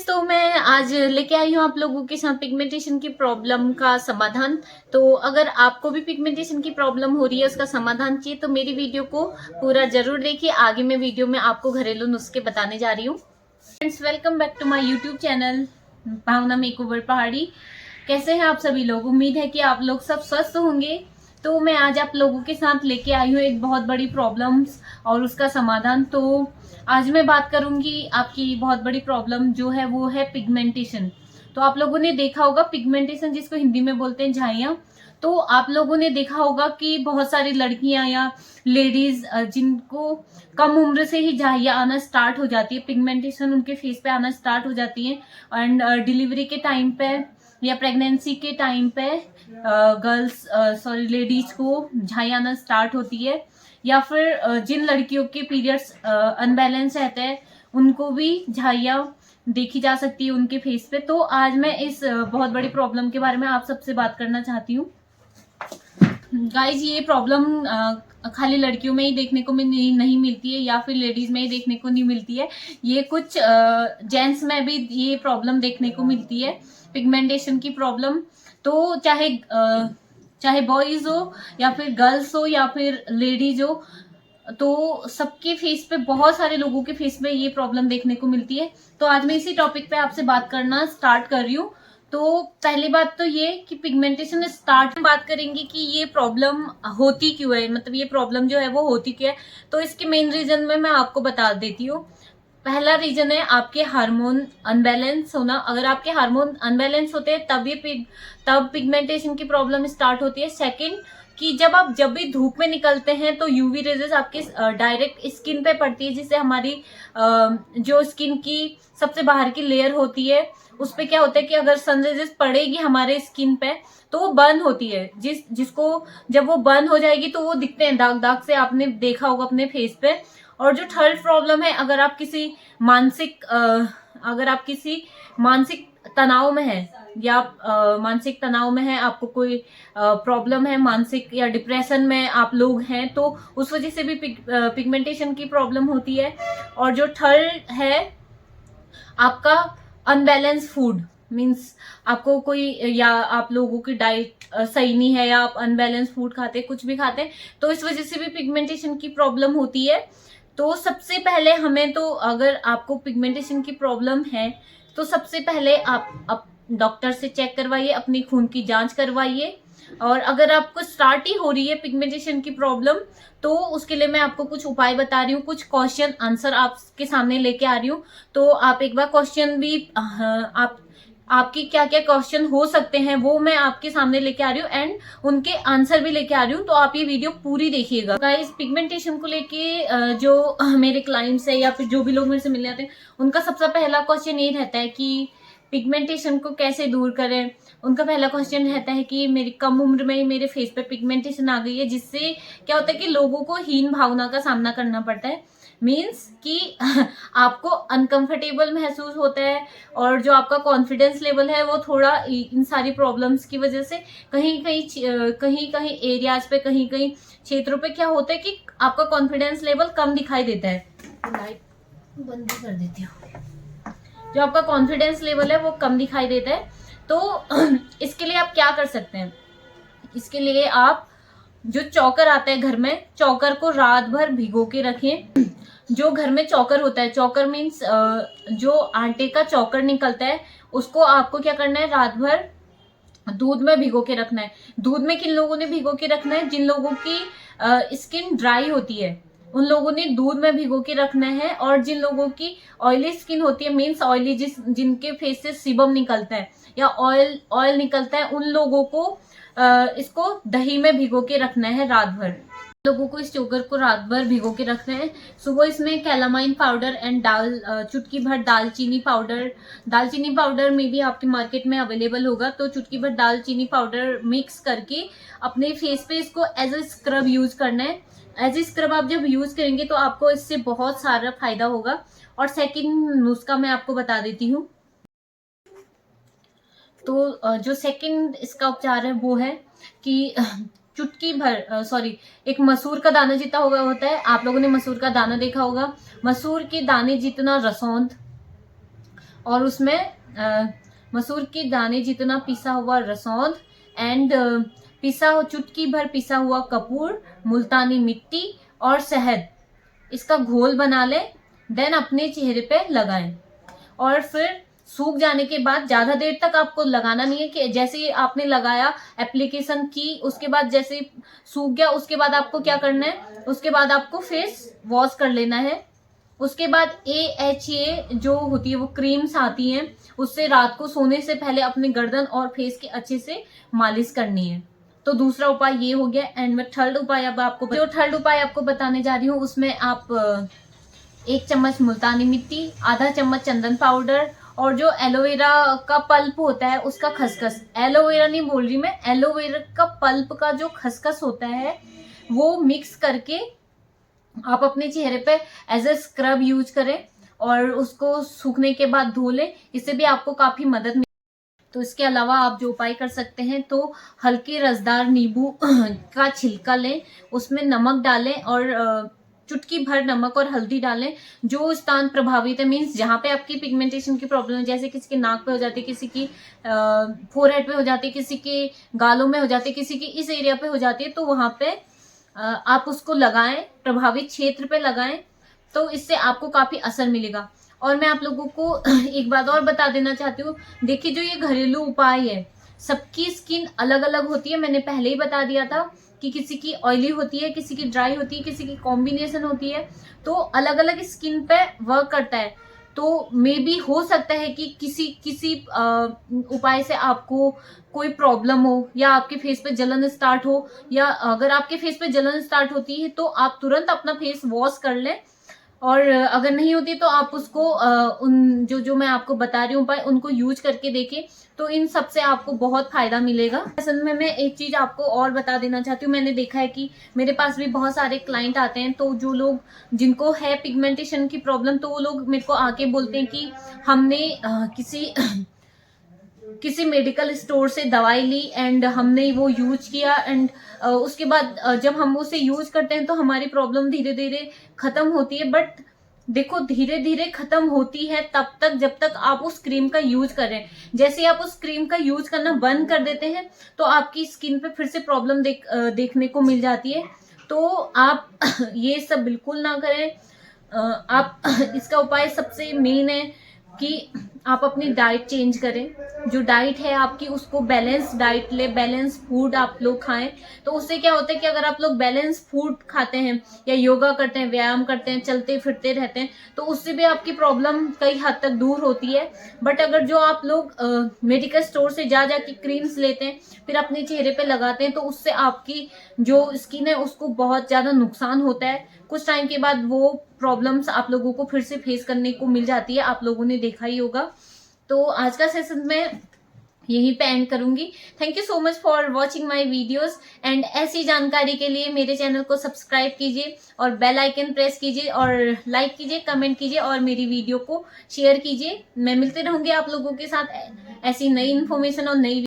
Guys, तो मैं आज लेके आई हूँ आप लोगों के साथ पिगमेंटेशन की प्रॉब्लम का समाधान। तो अगर आपको भी पिगमेंटेशन की प्रॉब्लम हो रही है, उसका समाधान चाहिए, तो मेरी वीडियो को पूरा जरूर देखिए। आगे मैं वीडियो में आपको घरेलू नुस्खे बताने जा रही हूँ। Friends, welcome back to my YouTube channel Bhavna Makeover Pahadi. कैसे हैं आप सभी लोग? उम्मीद है कि आप लोग सब स्वस्थ होंगे। तो मैं आज आप लोगों के साथ लेके आई हूँ एक बहुत बड़ी प्रॉब्लम्स और उसका समाधान। तो आज मैं बात करूंगी आपकी बहुत बड़ी प्रॉब्लम जो है वो है पिगमेंटेशन। तो आप लोगों ने देखा होगा पिगमेंटेशन, जिसको हिंदी में बोलते हैं झाइयाँ। तो आप लोगों ने देखा होगा कि बहुत सारी लड़कियां या लेडीज जिनको कम उम्र से ही झाइयाँ आना स्टार्ट हो जाती है, पिगमेंटेशन उनके फेस पे आना स्टार्ट हो जाती है। एंड डिलीवरी के टाइम पे या प्रेगनेंसी के टाइम पे लेडीज को झाइयाँ आना स्टार्ट होती है। या फिर जिन लड़कियों के पीरियड्स अनबैलेंस रहते हैं उनको भी झाइयाँ देखी जा सकती है उनके फेस पे। तो आज मैं इस बहुत बड़ी प्रॉब्लम के बारे में आप सबसे बात करना चाहती हूँ। गाइज, ये प्रॉब्लम खाली लड़कियों में ही देखने को नहीं मिलती है या फिर लेडीज में ही देखने को नहीं मिलती है। ये कुछ जेंट्स में भी ये प्रॉब्लम देखने को मिलती है, पिगमेंटेशन की प्रॉब्लम। तो चाहे बॉयज हो या फिर गर्ल्स हो या फिर लेडीज हो, तो सबके फेस पे, बहुत सारे लोगों के फेस पे ये प्रॉब्लम देखने को मिलती है। तो आज मैं इसी टॉपिक पे आपसे बात करना स्टार्ट कर रही हूँ। तो पहली बात तो ये कि पिगमेंटेशन स्टार्ट में बात करेंगे कि ये प्रॉब्लम होती क्यों है, मतलब ये प्रॉब्लम जो है वो होती क्यों है। तो इसके मेन रीजन में मैं आपको बता देती हूँ। पहला रीजन है आपके हार्मोन अनबैलेंस होना। अगर आपके हार्मोन अनबैलेंस होते हैं तब पिगमेंटेशन की प्रॉब्लम स्टार्ट होती है। सेकंड, कि जब भी धूप में निकलते हैं तो यूवी रेजेस आपके डायरेक्ट स्किन पे पड़ती है, जिससे हमारी जो स्किन की सबसे बाहर की लेयर होती है उस पे क्या होता है कि अगर सन रेजेस पड़ेगी हमारे स्किन पे तो वो बर्न होती है। जिसको जब वो बर्न हो जाएगी तो वो दिखते हैं दाग दाग से, आपने देखा होगा अपने फेस पे। और जो थर्ड प्रॉब्लम है, अगर आप किसी मानसिक तनाव में है या मानसिक तनाव में है, आपको कोई प्रॉब्लम है मानसिक या डिप्रेशन में आप लोग हैं, तो उस वजह से भी पिगमेंटेशन की प्रॉब्लम होती है। और जो थर्ड है आपका अनबैलेंस फूड, मीन्स आपको कोई, या आप लोगों की डाइट सही नहीं है या आप अनबैलेंस फूड खाते, कुछ भी खाते, तो इस वजह से भी पिगमेंटेशन की प्रॉब्लम होती है। तो सबसे पहले हमें, तो अगर आपको पिगमेंटेशन की प्रॉब्लम है तो सबसे पहले आप डॉक्टर से चेक करवाइए, अपनी खून की जांच करवाइए। और अगर आपको स्टार्ट ही हो रही है पिगमेंटेशन की प्रॉब्लम, तो उसके लिए मैं आपको कुछ उपाय बता रही हूँ, कुछ क्वेश्चन आंसर आपके सामने लेके आ रही हूँ। तो आप एक बार क्वेश्चन भी आपकी क्या क्या क्वेश्चन हो सकते हैं वो मैं आपके सामने लेके आ रही हूँ, एंड उनके आंसर भी लेके आ रही हूँ। तो आप ये वीडियो पूरी देखिएगा। गाइस, पिगमेंटेशन को लेके जो मेरे क्लाइंट्स है या फिर जो भी लोग मेरे से मिलने आते हैं, उनका सबसे पहला क्वेश्चन ये रहता है कि पिगमेंटेशन को कैसे दूर करें। उनका पहला क्वेश्चन रहता है कि मेरी कम उम्र में ही मेरे फेस पे पिगमेंटेशन आ गई है, जिससे क्या होता है कि लोगों को हीन भावना का सामना करना पड़ता है। मीन्स कि आपको अनकंफर्टेबल महसूस होता है, और जो आपका कॉन्फिडेंस लेवल है वो थोड़ा इन सारी प्रॉब्लम्स की वजह से कहीं कहीं एरियाज पे, कहीं कहीं क्षेत्रों पे क्या होता है कि आपका कॉन्फिडेंस लेवल कम दिखाई देता है। लाइट बंद भी कर देती हूँ। जो आपका कॉन्फिडेंस लेवल है वो कम दिखाई देता है। तो इसके लिए आप क्या कर सकते हैं? इसके लिए आप, जो चौकर आता है घर में, चौकर को रात भर भिगो के रखें। जो घर में चौकर होता है, चौकर मीन्स जो आटे का चौकर निकलता है, उसको आपको क्या करना है, रात भर दूध में भिगो के रखना है। दूध में किन लोगों ने भिगो के रखना है? जिन लोगों की स्किन ड्राई होती है उन लोगों ने दूध में भिगो के रखना है। और जिन लोगों की ऑयली स्किन होती है, मीन्स ऑयली, जिनके फेस से सीबम निकलता है या ऑयल निकलता है, उन लोगों को इसको दही में भिगो के रखना है रात भर। लोगों को इस चोकर को रात भर भिगो के रखना है। सुबह इसमें कैलामाइन पाउडर एंड चुटकी भर दालचीनी पाउडर में भी आपके मार्केट में अवेलेबल होगा। तो चुटकी भर दालचीनी पाउडर मिक्स करके अपने फेस पे इसको एज ए स्क्रब यूज करना है। एज ए स्क्रब आप जब यूज करेंगे तो आपको इससे बहुत सारा फायदा होगा। और सेकंड नुस्खा मैं आपको बता देती हूँ। तो जो सेकंड इसका उपचार है वो है कि चुटकी भर एक मसूर का दाना जितना होता है, आप लोगों ने मसूर का दाना देखा होगा, मसूर के दाने जितना रसौंद और उसमें मसूर के दाने जितना पिसा हुआ रसौंद एंड चुटकी भर पिसा हुआ कपूर, मुल्तानी मिट्टी और शहद, इसका घोल बना लें। देन अपने चेहरे पे लगाएं और फिर सूख जाने के बाद, ज्यादा देर तक आपको लगाना नहीं है कि जैसे ही आपने लगाया, एप्लीकेशन की, उसके बाद जैसे सूख गया, उसके बाद आपको क्या करना है, उसके बाद आपको फेस वॉश कर लेना है। उसके बाद AHA जो होती है वो क्रीम्स आती हैं, उससे रात को सोने से पहले अपने गर्दन और फेस की अच्छे से मालिश करनी है। तो दूसरा उपाय ये हो गया। एंड मैं थर्ड उपाय आपको बताने जा रही हूँ, उसमें आप 1 चम्मच मुल्तानी मिट्टी, आधा चम्मच चंदन पाउडर और जो एलोवेरा का पल्प होता है उसका खसखस, एलोवेरा नहीं बोल रही मैं, एलोवेरा का पल्प का जो खसखस होता है वो मिक्स करके आप अपने चेहरे पे एज ए स्क्रब यूज करें और उसको सूखने के बाद धो लें। इससे भी आपको काफी मदद मिले। तो इसके अलावा आप जो उपाय कर सकते हैं, तो हल्के रसदार नींबू का छिलका लें, उसमें नमक डालें और चुटकी भर नमक और हल्दी डालें। जो स्थान प्रभावित है, मीन्स जहाँ पे आपकी पिगमेंटेशन की प्रॉब्लम है, जैसे किसी के नाक पे हो जाती है, किसी की फोरहेड पे हो जाती है, किसी के गालों में हो जाती है, किसी की इस एरिया पे हो जाती है, तो वहां पे आप उसको लगाएं, प्रभावित क्षेत्र पे लगाएं, तो इससे आपको काफी असर मिलेगा। और मैं आप लोगों को एक बात और बता देना चाहती हूँ, देखिए जो ये घरेलू उपाय है, सबकी स्किन अलग अलग होती है। मैंने पहले ही बता दिया था कि किसी की ऑयली होती है, किसी की ड्राई होती है, किसी की कॉम्बिनेशन होती है, तो अलग अलग स्किन पे वर्क करता है। तो मे बी हो सकता है कि किसी उपाय से आपको कोई प्रॉब्लम हो, या आपके फेस पे जलन स्टार्ट हो, या अगर आपके फेस पे जलन स्टार्ट होती है तो आप तुरंत अपना फेस वॉश कर लें। और अगर नहीं होती तो आप उसको उन जो मैं आपको बता रही हूँ उपाय, उनको यूज करके देखें, तो इन सब से आपको बहुत फायदा मिलेगा। असल में मैं एक चीज आपको और बता देना चाहती हूँ, मैंने देखा है कि मेरे पास भी बहुत सारे क्लाइंट आते हैं, तो जो लोग जिनको है पिगमेंटेशन की प्रॉब्लम, तो वो लोग मेरे को आके बोलते हैं कि हमने किसी मेडिकल स्टोर से दवाई ली एंड हमने वो यूज किया, एंड उसके बाद जब हम उसे यूज करते हैं तो हमारी प्रॉब्लम धीरे धीरे खत्म होती है। बट देखो, धीरे धीरे खत्म होती है तब तक जब तक आप उस क्रीम का यूज करें। जैसे ही आप उस क्रीम का यूज करना बंद कर देते हैं तो आपकी स्किन पे फिर से प्रॉब्लम देखने को मिल जाती है। तो आप ये सब बिल्कुल ना करें। आप इसका उपाय सबसे मेन है कि आप अपनी डाइट चेंज करें। जो डाइट है आपकी, उसको बैलेंस डाइट ले, बैलेंस फूड आप लोग खाएं। तो उससे क्या होता है कि अगर आप लोग बैलेंस फूड खाते हैं या योगा करते हैं, व्यायाम करते हैं, चलते फिरते रहते हैं, तो उससे भी आपकी प्रॉब्लम कई हद तक दूर होती है। बट अगर जो आप लोग मेडिकल स्टोर से जा जाके क्रीम्स लेते हैं, फिर अपने चेहरे पे लगाते हैं, तो उससे आपकी जो स्किन है उसको बहुत ज्यादा नुकसान होता है। कुछ टाइम के बाद वो प्रॉब्लम्स आप लोगों को फिर से फेस करने को मिल जाती है, आप लोगों ने देखा ही होगा। तो आज का सेशन मैं यहीं पे एंड करूंगी। Thank you so much for watching my videos, and ऐसी जानकारी के लिए मेरे चैनल को सब्सक्राइब कीजिए और बेल आइकन प्रेस कीजिए और लाइक कीजिए, कमेंट कीजिए और मेरी वीडियो को शेयर कीजिए। मैं मिलते रहूंगी आप लोगों के साथ ऐसी नई इन्फॉर्मेशन और नई